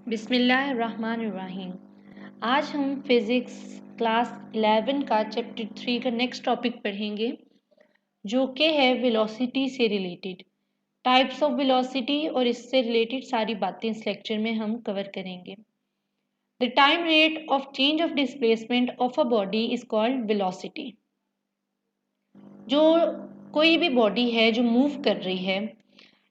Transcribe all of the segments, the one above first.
बिस्मिल्लाहिर्रहमानिर्रहीम। आज हम फिज़िक्स क्लास 11 का चैप्टर 3 का नेक्स्ट टॉपिक पढ़ेंगे, जो कि है वेलोसिटी से रिलेटेड, टाइप्स ऑफ वेलोसिटी, और इससे रिलेटेड सारी बातें इस लेक्चर में हम कवर करेंगे। The time rate of change of displacement of a body is called velocity. जो कोई भी बॉडी है जो मूव कर रही है,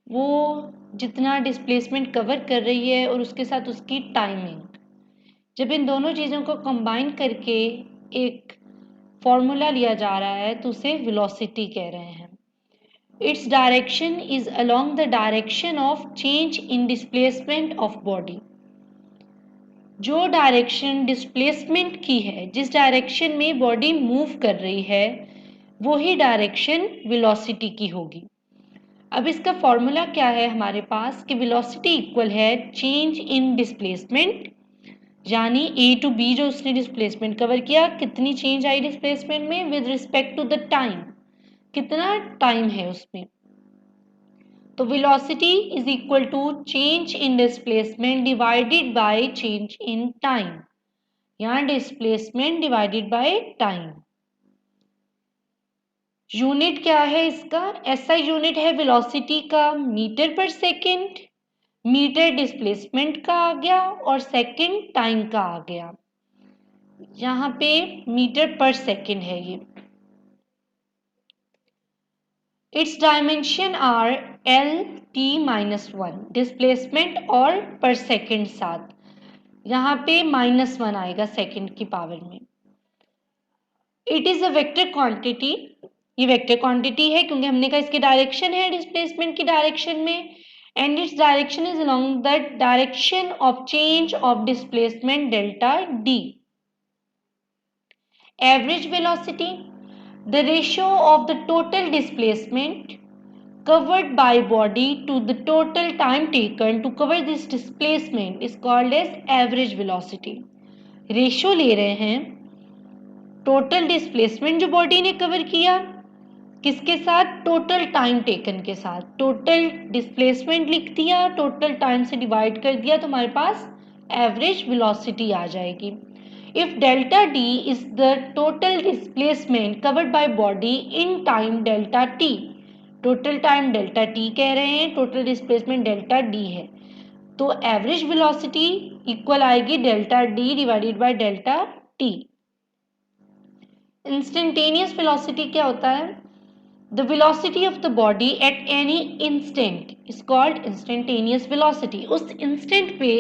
वो जितना डिस्प्लेसमेंट कवर कर रही है और उसके साथ उसकी टाइमिंग, जब इन दोनों चीज़ों को कंबाइन करके एक फॉर्मूला लिया जा रहा है तो उसे वेलोसिटी कह रहे हैं। Its direction is along the direction of change in displacement of body. जो डायरेक्शन डिस्प्लेसमेंट की है, जिस डायरेक्शन में बॉडी मूव कर रही है, वही डायरेक्शन वेलोसिटी की होगी। अब इसका फॉर्मूला क्या है हमारे पास कि वेलोसिटी इक्वल है चेंज इन डिस्प्लेसमेंट, यानी ए टू बी जो उसने डिस्प्लेसमेंट कवर किया, कितनी चेंज आई डिस्प्लेसमेंट में with respect to the time, कितना टाइम है उसमें। तो velocity is equal to change in displacement divided by change in time, यहाँ displacement divided by time. Unit क्या है इसका? एसआई यूनिट है वेलोसिटी का मीटर पर सेकेंड, मीटर डिस्प्लेसमेंट का आ गया और सेकेंड टाइम का आ गया। यहाँ पे मीटर पर सेकेंड है ये। It's dimension R L T -1, displacement और पर सेकेंड साथ, यहाँ पे -1 आएगा सेकेंड की पावर में। It is a vector quantity, ये वेक्टर क्वांटिटी है क्योंकि हमने कहा इसकी डायरेक्शन है डिस्प्लेसमेंट की डायरेक्शन में, and its direction is along the direction of change of displacement delta D. Average velocity, the ratio of the total displacement covered by body to the total time taken to cover this displacement is called as average velocity। Ratio ले रहे हैं total displacement जो body ने cover किया, किसके साथ? Total time taken के साथ। टोटल डिस्प्लेसमेंट लिख दिया, टोटल टाइम से डिवाइड कर दिया, तो हमारे पास एवरेज वेलोसिटी आ जाएगी। If delta d is the total displacement covered by body in time delta t, total time delta t कह रहे हैं, total displacement delta d है, तो average velocity इक्वल आएगी delta d divided by delta t। Instantaneous velocity क्या होता है? The velocity of the body at any instant is called instantaneous velocity। उस instant पे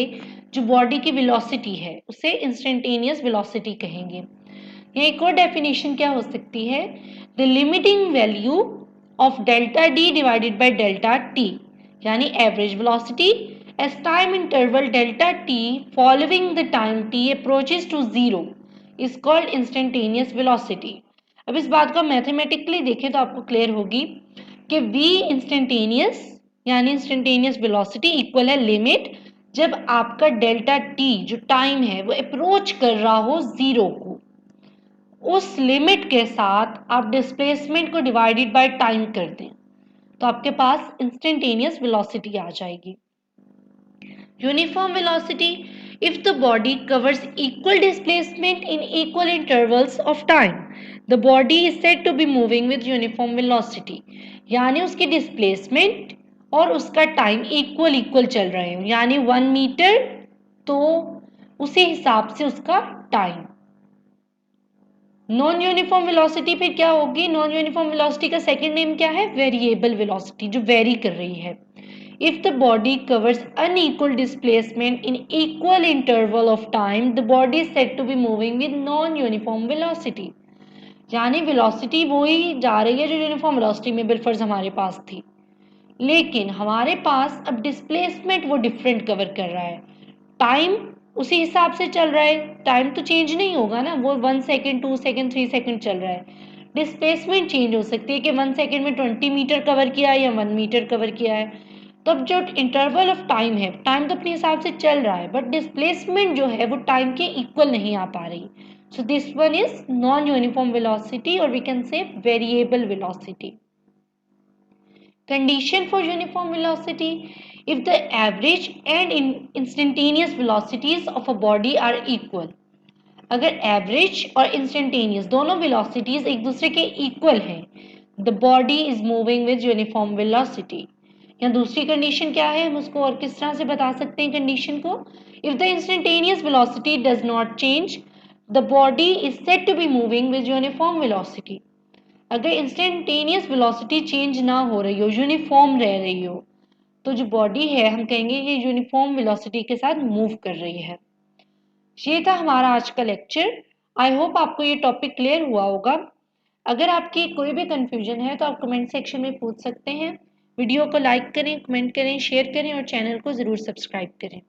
जो बॉडी की वेलोसिटी है उसे इंस्टेंटेनियस वेलोसिटी कहेंगे। यहाँ एक और डेफिनेशन क्या हो सकती है? The limiting value of delta d divided by delta t, यानी average velocity as time interval delta t following the time t approaches to zero is called instantaneous velocity. अब इस बात को मैथमेटिकली देखें तो आपको क्लियर होगी कि v इंस्टेंटेनियस यानी इंस्टेंटेनियस वेलोसिटी इक्वल है लिमिट, जब आपका डेल्टा टी जो टाइम है वो अप्रोच कर रहा हो जीरो को, उस लिमिट के साथ आप डिस्प्लेसमेंट को डिवाइडेड बाय टाइम कर दें तो आपके पास इंस्टेंटेनियस वेलोसिटी आ जाएगी। Uniform velocity, if the body covers equal displacement in equal intervals of time, the body is said to be moving with uniform velocity। यानी उसकी डिस्प्लेसमेंट और उसका टाइम इक्वल चल रहे हैं, यानी 1 मीटर तो उसी हिसाब से उसका टाइम। नॉन यूनिफॉर्म वेलोसिटी फिर क्या होगी? नॉन यूनिफॉर्म वेलोसिटी का सेकंड नेम क्या है? वेरिएबल वेलोसिटी, जो वेरी कर रही है। If the body covers unequal displacement in equal interval of time, the body is said to be moving with non-uniform velocity। यानी वेलोसिटी वही जा रही है जो यूनिफॉर्म वेलोसिटी में बिलफर्ज हमारे पास थी, लेकिन हमारे पास अब डिस्प्लेसमेंट वो डिफरेंट कवर कर रहा है, टाइम उसी हिसाब से चल रहा है, टाइम तो चेंज नहीं होगा ना, वो 1 सेकेंड 2 सेकेंड 3 सेकेंड चल रहा है। डिस्प्लेसमेंट चेंज हो सकती है कि 1 सेकेंड में 20 मीटर कवर किया है या 1 मीटर कवर किया है, तो अब जो इंटरवल ऑफ टाइम है, टाइम तो अपने हिसाब से चल रहा है बट डिस्प्लेसमेंट जो है वो टाइम के इक्वल नहीं आ पा रही। So this one is non uniform velocity और we can say variable velocity. Condition for uniform velocity, if the average and instantaneous velocities of a body are equal। अगर एवरेज और इंस्टेंटेनियस दोनों velocities एक दूसरे के इक्वल हैं, the body is moving with uniform velocity. या दूसरी condition क्या है, हम उसको और किस तरह से बता सकते हैं कंडीशन को, if the instantaneous velocity does not change the body is said to be moving with uniform velocity. अगर इंस्टेंटेनियस वेलोसिटी चेंज ना हो रही हो, यूनिफॉर्म रह रही हो, तो जो बॉडी है हम कहेंगे ये यूनिफॉर्म वेलोसिटी के साथ मूव कर रही है। ये था हमारा आज का लेक्चर। आई होप आपको ये टॉपिक क्लियर हुआ होगा। अगर आपकी कोई भी कंफ्यूजन है तो आप कमेंट सेक्शन में पूछ सकते हैं। वीडियो को लाइक करें, कमेंट करें, शेयर करें और चैनल को ज़रूर सब्सक्राइब करें।